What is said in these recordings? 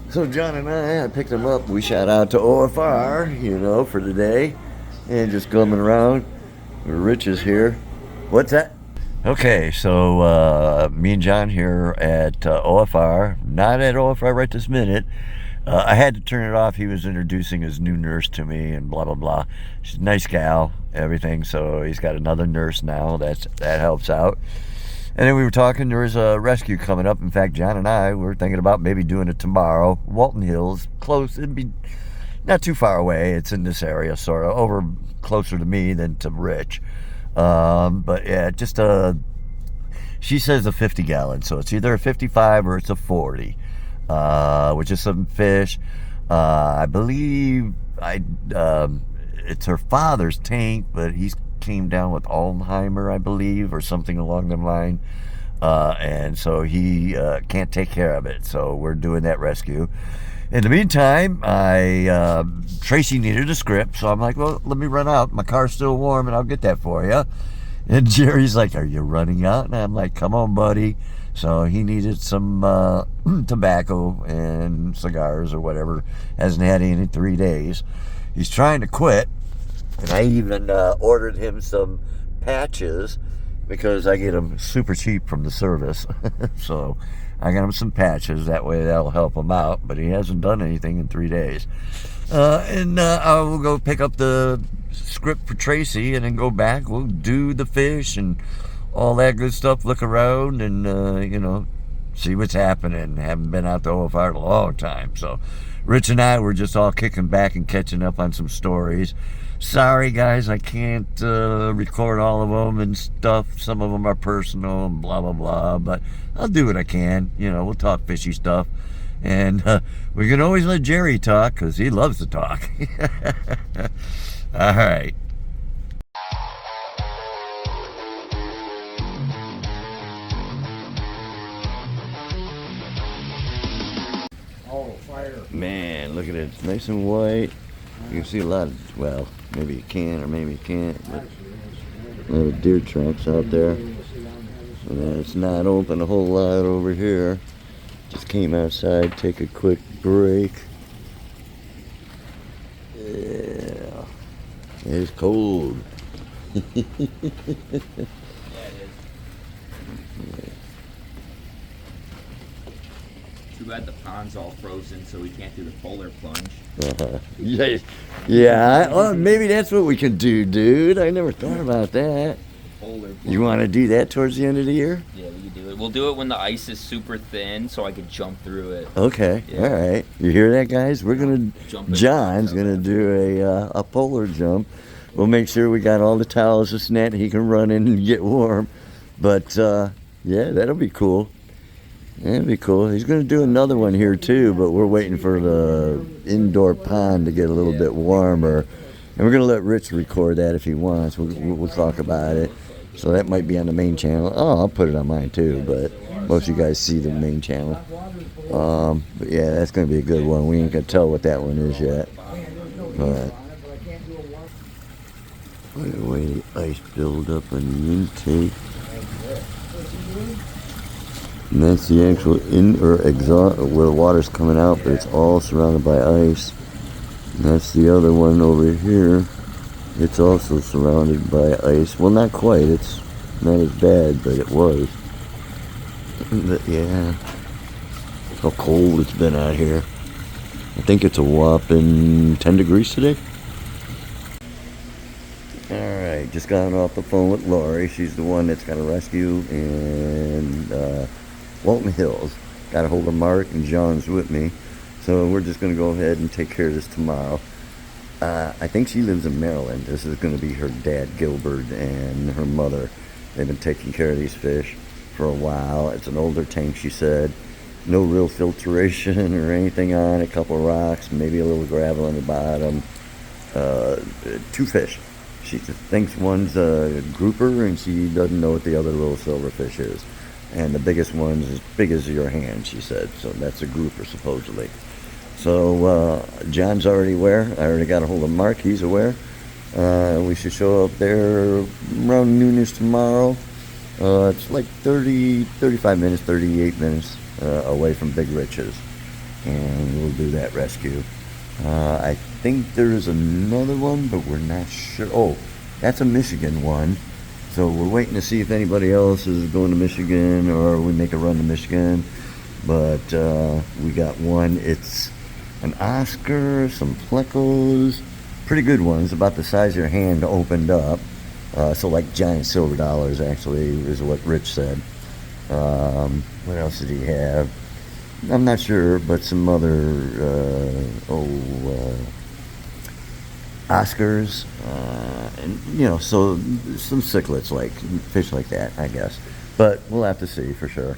So John and I picked him up. We shot out to OFR, you know, for the day, and just coming around. Rich is here. What's that? Okay, so me and John here at OFR. Not at OFR right this minute. I had to turn it off. He was introducing his new nurse to me and blah, blah, blah. She's a nice gal, everything. So he's got another nurse now. That helps out. And then we were talking, there was a rescue coming up. In fact, John and I were thinking about maybe doing it tomorrow. Walton Hills, close. It'd be not too far away. It's in this area, sort of, over closer to me than to Rich. But yeah, just she says a 50 gallon. So it's either a 55 or it's a 40, which is some fish. I believe it's her father's tank, but he's came down with Alzheimer, I believe, or something along the line, and so he can't take care of it. So we're doing that rescue. In the meantime, Tracy needed a script, so I'm like, well, let me run out. My car's still warm, and I'll get that for you. And Jerry's like, are you running out? And I'm like, come on, buddy. So he needed some tobacco and cigars or whatever. Hasn't had any in 3 days. He's trying to quit. And I even ordered him some patches because I get them super cheap from the service. So I got him some patches. That way that'll help him out. But he hasn't done anything in 3 days. And I will go pick up the script for Tracy and then go back. We'll do the fish and all that good stuff. Look around and, you know, see what's happening. Haven't been out to OFR in a long time. So Rich and I were just all kicking back and catching up on some stories. Sorry guys, I can't record all of them and stuff. Some of them are personal and blah blah blah, but I'll do what I can. You know, we'll talk fishy stuff, and we can always let Jerry talk because he loves to talk. All right. Oh, fire. Man, look at it. It's nice and white. You can see a lot of, well, maybe you can or maybe you can't, but a lot of deer tracks out there. And it's not open a whole lot over here. Just came outside, take a quick break. Yeah, it's cold. Too bad the pond's all frozen, so we can't do the polar plunge. Yeah. Well, maybe that's what we can do, dude. I never thought about that. Polar plunge. You want to do that towards the end of the year? Yeah, we can do it. We'll do it when the ice is super thin, so I can jump through it. Okay. Yeah. All right. You hear that, guys? We're gonna. Jump in. John's gonna do a polar jump. We'll make sure we got all the towels and net. He can run in and get warm. But yeah, that'll be cool. That'd be cool. He's going to do another one here too, but we're waiting for the indoor pond to get a little bit warmer. And we're going to let Rich record that if he wants. We'll talk about it. So that might be on the main channel. Oh, I'll put it on mine too, but most of you guys see the main channel. But yeah, that's going to be a good one. We ain't going to tell what that one is yet. But by the way, the ice build up on the intake. And that's the actual exhaust where the water's coming out, but it's all surrounded by ice. And that's the other one over here. It's also surrounded by ice. Well, not quite. It's not as bad, but it was. But yeah, how cold it's been out here. I think it's a whopping 10 degrees today. Alright, just got off the phone with Lori. She's the one that's got a rescue in Walton Hills. Got a hold of Mark and John's with me. So we're just going to go ahead and take care of this tomorrow. I think she lives in Maryland. This is going to be her dad, Gilbert, and her mother. They've been taking care of these fish for a while. It's an older tank, she said. No real filtration or anything on it. A couple of rocks, maybe a little gravel on the bottom. 2 fish. She thinks one's a grouper, and she doesn't know what the other little silverfish is. And the biggest one's as big as your hand, she said. So that's a grouper, supposedly. So John's already aware. I already got a hold of Mark. He's aware. We should show up there around noonish tomorrow. It's like 35 minutes, 38 minutes away from Big Rich's. And do that rescue. I think there's another one, but we're not sure. Oh, that's a Michigan one. So we're waiting to see if anybody else is going to Michigan or we make a run to Michigan. But we got one. It's an Oscar, some plecos, pretty good ones, about the size of your hand opened up. So like giant silver dollars, actually, is what Rich said. What else did he have? I'm not sure, but some other Oscars, and you know, so some cichlids, like fish like that, I guess. But we'll have to see for sure.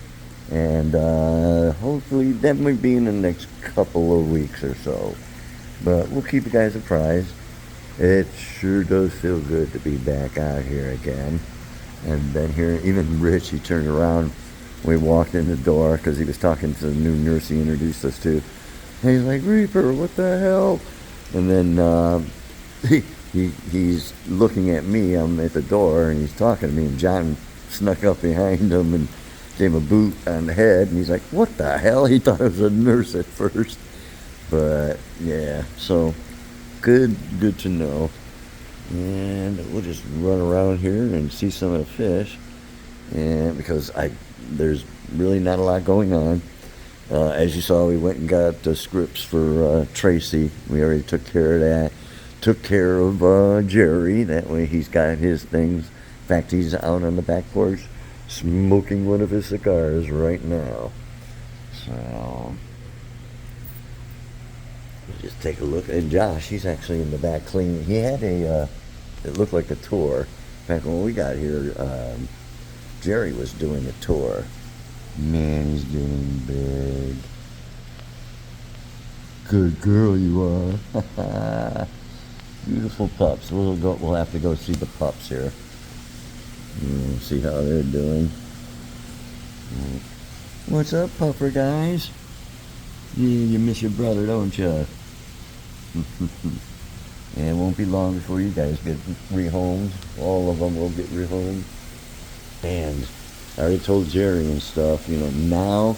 And hopefully that might be in the next couple of weeks or so. But we'll keep you guys apprised. It sure does feel good to be back out here again. And been here, even Rich, he turned around. We walked in the door because he was talking to the new nurse he introduced us to. And he's like, Reaper, what the hell? And then he's looking at me. I'm at the door and he's talking to me. And John snuck up behind him and gave him a boot on the head. And he's like, what the hell? He thought it was a nurse at first. But yeah, so good to know. And we'll just run around here and see some of the fish. And because there's really not a lot going on. As you saw, we went and got the scripts for Tracy. We already took care of that. Took care of Jerry. That way he's got his things. In fact, he's out on the back porch smoking one of his cigars right now. So we'll just take a look. And Josh, he's actually in the back cleaning. He had it looked like a tour. In fact, when we got here, Jerry was doing a tour. Man, he's getting big. Good girl you are. Beautiful pups. We'll have to go see the pups here. See how they're doing. What's up, pupper guys? You miss your brother, don't you? And it won't be long before you guys get rehomed. All of them will get rehomed. And I already told Jerry and stuff, you know, now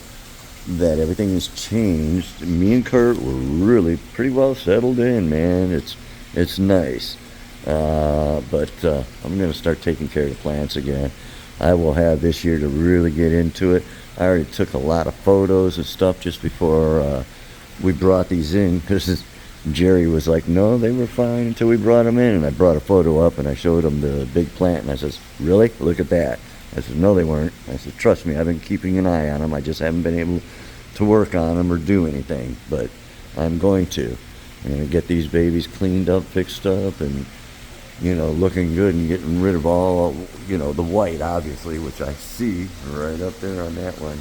that everything has changed, me and Kurt were really pretty well settled in, man. It's nice. But I'm going to start taking care of the plants again. I will have this year to really get into it. I already took a lot of photos and stuff just before we brought these in, because Jerry was like, no, they were fine until we brought them in. And I brought a photo up and I showed him the big plant, and I says, really? Look at that. I said, no, they weren't. I said, trust me, I've been keeping an eye on them. I just haven't been able to work on them or do anything, but I'm going to. I'm going to get these babies cleaned up, fixed up, and, you know, looking good, and getting rid of all, you know, the white, obviously, which I see right up there on that one.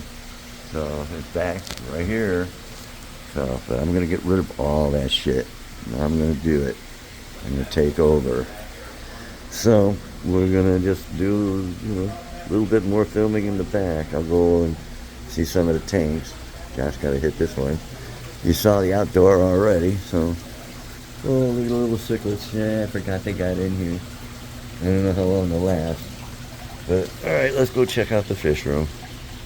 So it's back right here. So, but I'm going to get rid of all that shit. I'm going to do it. I'm going to take over. So we're going to just do, you know, a little bit more filming in the back. I'll go and see some of the tanks. Josh got to hit this one. You saw the outdoor already, so. Oh, look at the little cichlids. Yeah, I forgot they got in here. I don't know how long they'll last. But, alright, let's go check out the fish room.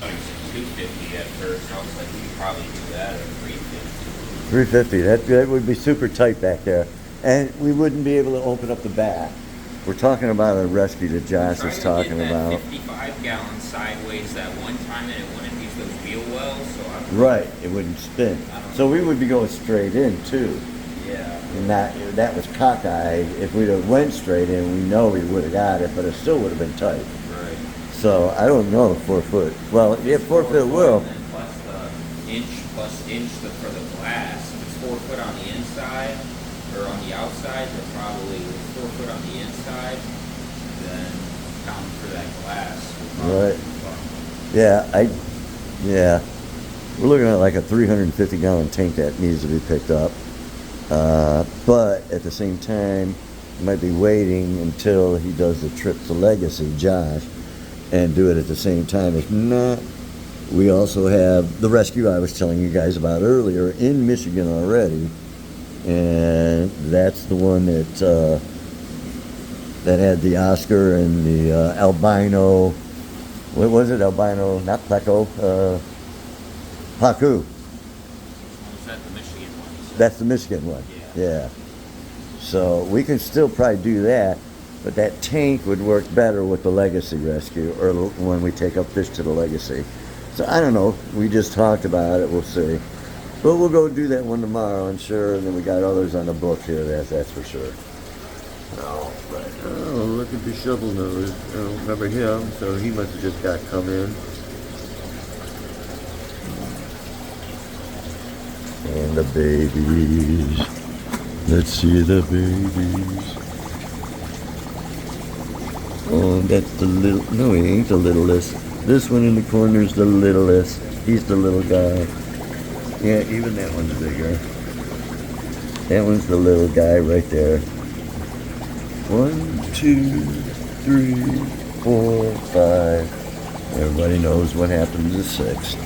250 at first. I was like, we could probably do that at 350. 350, that would be super tight back there. And we wouldn't be able to open up the back. We're talking about a rescue that Josh is talking about. 55-gallon sideways that one time, and it wouldn't use those wheel wells, so right, it wouldn't spin. So we would be going straight in too. Yeah. And that was cockeyed. If we'd have went straight in, we know we would have got it, but it still would have been tight. Right. So I don't know, 4 foot. Well, yeah, 4 foot will. And then plus the inch for the glass. If it's 4 foot on the inside or on the outside, they're probably 4 foot on the inside. Then count for that glass. Right. Yeah, we're looking at like a 350-gallon tank that needs to be picked up. But at the same time, might be waiting until he does the trip to Legacy, Josh, and do it at the same time. If not, we also have the rescue I was telling you guys about earlier in Michigan already, and that's the one that had the Oscar and the albino. What was it? Albino, not pleco, pacu. Was that the Michigan one. That's the Michigan one. Yeah. So we can still probably do that, but that tank would work better with the Legacy Rescue, or when we take up fish to the Legacy. So I don't know. We just talked about it. We'll see. But we'll go do that one tomorrow, I'm sure. And then we got others on the book here. That's for sure. Oh, right. Oh, look at the shovel nose. I don't remember him, so he must have just got come in. And the babies. Let's see the babies. Oh, that's the little. No, he ain't the littlest. This one in the corner is the littlest. He's the little guy. Yeah, even that one's bigger. That one's the little guy right there. 1, 2, 3, 4, 5. Everybody knows what happened to the 6th.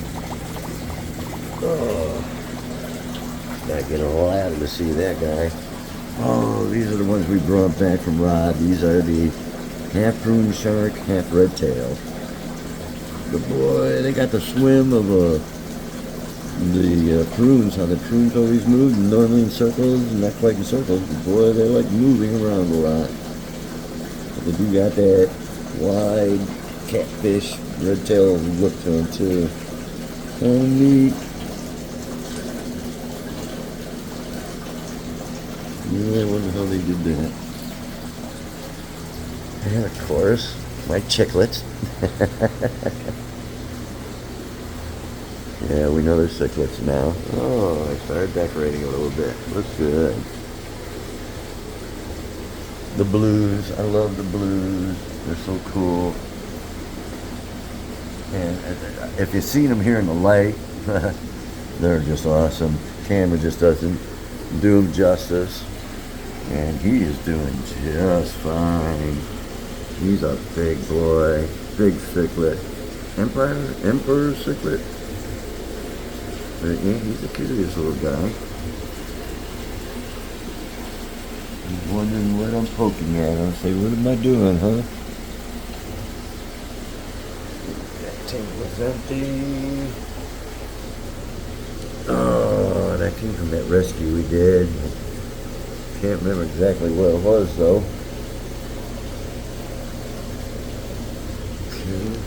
Oh, gotta get a ladder to see that guy. Oh, these are the ones we brought back from Rod. These are the half paroon shark, half redtail. The boy, they got the swim of the prunes, how the prunes always move, normally in circles, not quite in circles, but boy, they're like moving around a lot. But they do got that wide catfish, redtail look to them too. Kind of neat. Yeah, I wonder how they did that. And of course, my cichlids. Yeah, we know they're cichlids now. Oh, I started decorating a little bit. Looks good. The blues. I love the blues. They're so cool. And if you've seen them here in the light, they're just awesome. Camera just doesn't do them justice. And he is doing just fine. He's a big boy. Big cichlid. Emperor cichlid. Yeah, he's a curious little guy. He's wondering what I'm poking at. I'll say, what am I doing, huh? That tank was empty. Oh, that came from that rescue we did. Can't remember exactly what it was, though. Okay.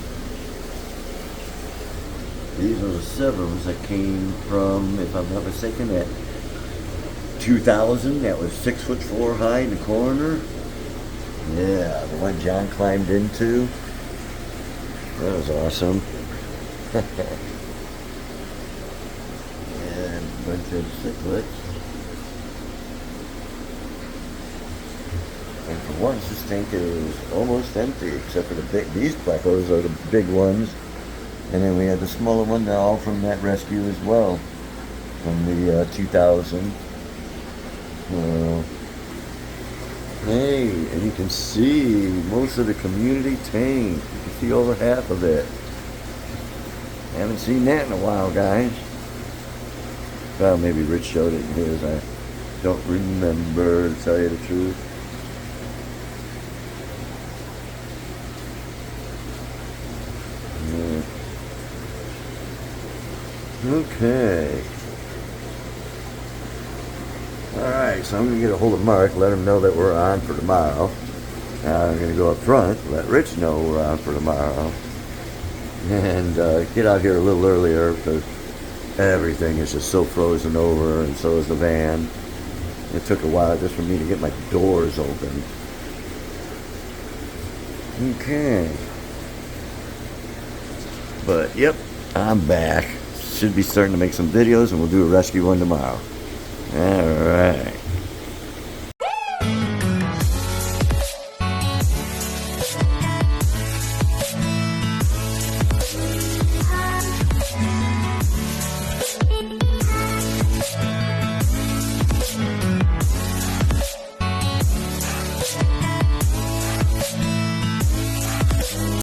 These are the Severums that came from, if I'm not mistaken, at 2000. That was 6'4" high in the corner. Yeah, the one John climbed into. That was awesome. And a bunch of cichlids. And for once, this tank is almost empty, except for the big. These plecos are the big ones. And then we had the smaller one now from that rescue as well, from the 2000. Hey, and you can see most of the community tank. You can see over half of it. Haven't seen that in a while, guys. Well, maybe Rich showed it in his. I don't remember, to tell you the truth. Okay. Alright, so I'm going to get a hold of Mark, let him know that we're on for tomorrow. I'm going to go up front, let Rich know we're on for tomorrow. And get out here a little earlier because everything is just so frozen over, and so is the van. It took a while just for me to get my doors open. Okay. But, yep, I'm back. Should be starting to make some videos, and we'll do a rescue one tomorrow. All right.